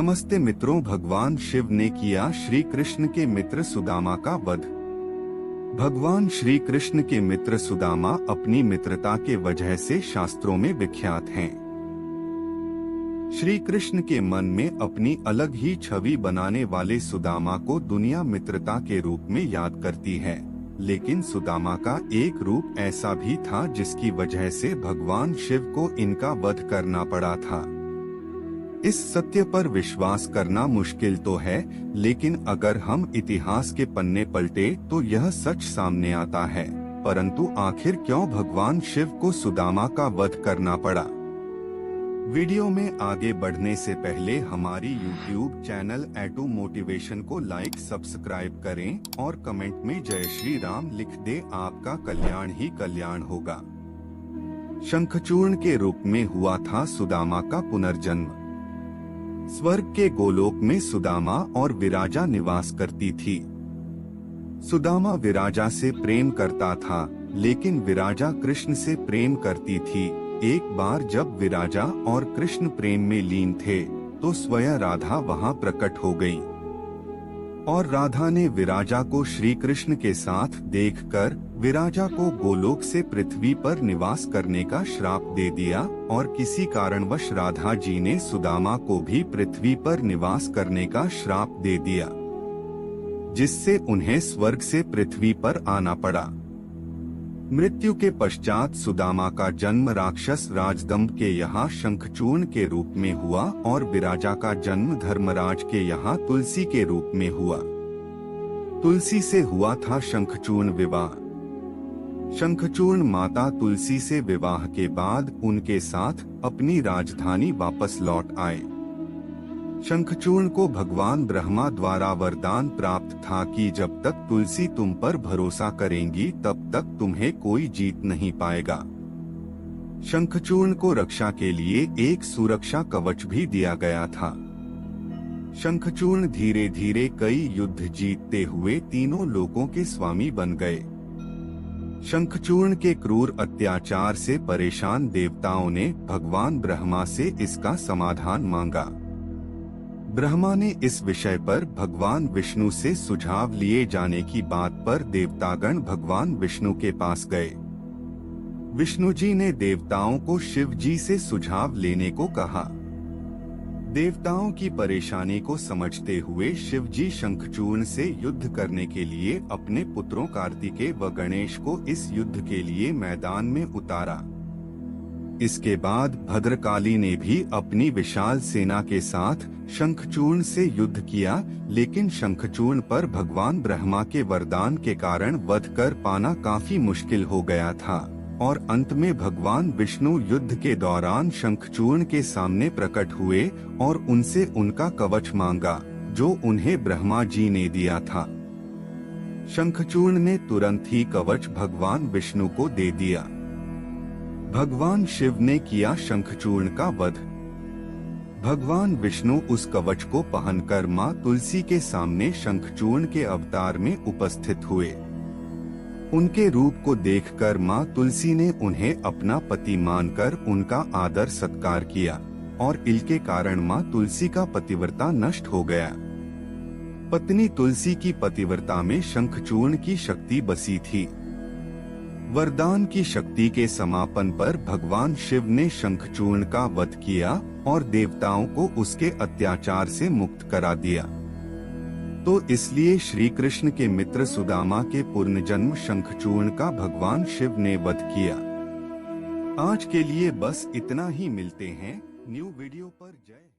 नमस्ते मित्रों, भगवान शिव ने किया श्री कृष्ण के मित्र सुदामा का वध। भगवान श्री कृष्ण के मित्र सुदामा अपनी मित्रता के वजह से शास्त्रों में विख्यात हैं। श्री कृष्ण के मन में अपनी अलग ही छवि बनाने वाले सुदामा को दुनिया मित्रता के रूप में याद करती है, लेकिन सुदामा का एक रूप ऐसा भी था जिसकी वजह से भगवान शिव को इनका वध करना पड़ा था। इस सत्य पर विश्वास करना मुश्किल तो है, लेकिन अगर हम इतिहास के पन्ने पलटे तो यह सच सामने आता है। परंतु आखिर क्यों भगवान शिव को सुदामा का वध करना पड़ा? वीडियो में आगे बढ़ने से पहले हमारी YouTube चैनल एटू मोटिवेशन को लाइक सब्सक्राइब करें और कमेंट में जय श्री राम लिख दे। आपका कल्याण ही कल्याण होगा। शंखचूर्ण के रूप में हुआ था सुदामा का पुनर्जन्म। स्वर्ग के गोलोक में सुदामा और विराजा निवास करती थी। सुदामा विराजा से प्रेम करता था, लेकिन विराजा कृष्ण से प्रेम करती थी। एक बार जब विराजा और कृष्ण प्रेम में लीन थे, तो स्वयं राधा वहां प्रकट हो गई और राधा ने विराजा को श्री कृष्ण के साथ देखकर विराजा को गोलोक से पृथ्वी पर निवास करने का श्राप दे दिया और किसी कारणवश राधा जी ने सुदामा को भी पृथ्वी पर निवास करने का श्राप दे दिया, जिससे उन्हें स्वर्ग से पृथ्वी पर आना पड़ा। मृत्यु के पश्चात सुदामा का जन्म राक्षस राजदंभ के यहाँ शंखचूर्ण के रूप में हुआ और विराजा का जन्म धर्मराज के यहाँ तुलसी के रूप में हुआ। तुलसी से हुआ था शंखचूर्ण विवाह। शंखचूर्ण माता तुलसी से विवाह के बाद उनके साथ अपनी राजधानी वापस लौट आए। शंखचूर्ण को भगवान ब्रह्मा द्वारा वरदान प्राप्त था कि जब तक तुलसी तुम पर भरोसा करेंगी तब तक तुम्हें कोई जीत नहीं पाएगा। शंखचूर्ण को रक्षा के लिए एक सुरक्षा कवच भी दिया गया था। शंखचूर्ण धीरे धीरे कई युद्ध जीतते हुए तीनों लोकों के स्वामी बन गए। शंखचूर्ण के क्रूर अत्याचार से परेशान देवताओं ने भगवान ब्रह्मा से इसका समाधान मांगा। ब्रह्मा ने इस विषय पर भगवान विष्णु से सुझाव लिए जाने की बात पर देवतागण भगवान विष्णु के पास गए। विष्णु जी ने देवताओं को शिव जी से सुझाव लेने को कहा। देवताओं की परेशानी को समझते हुए शिव जी शंखचूर्ण से युद्ध करने के लिए अपने पुत्रों कार्तिकेय व गणेश को इस युद्ध के लिए मैदान में उतारा। इसके बाद भद्रकाली ने भी अपनी विशाल सेना के साथ शंखचूर्ण से युद्ध किया, लेकिन शंखचूर्ण पर भगवान ब्रह्मा के वरदान के कारण वध कर पाना काफी मुश्किल हो गया था और अंत में भगवान विष्णु युद्ध के दौरान शंखचूर्ण के सामने प्रकट हुए और उनसे उनका कवच मांगा, जो उन्हें ब्रह्मा जी ने दिया था। शंखचूर्ण ने तुरंत ही कवच भगवान विष्णु को दे दिया। भगवान शिव ने किया शंखचूर्ण का वध। भगवान विष्णु उस कवच को पहनकर मां तुलसी के सामने शंखचूर्ण के अवतार में उपस्थित हुए। उनके रूप को देखकर मां तुलसी ने उन्हें अपना पति मानकर उनका आदर सत्कार किया और इनके कारण मां तुलसी का पतिव्रता नष्ट हो गया। पत्नी तुलसी की पतिव्रता में शंखचूर्ण की शक्ति बसी थी। वरदान की शक्ति के समापन पर भगवान शिव ने शंखचूर्ण का वध किया और देवताओं को उसके अत्याचार से मुक्त करा दिया। तो इसलिए श्री कृष्ण के मित्र सुदामा के पुनर्जन्म शंखचूर्ण का भगवान शिव ने वध किया। आज के लिए बस इतना ही। मिलते हैं न्यू वीडियो पर। जय।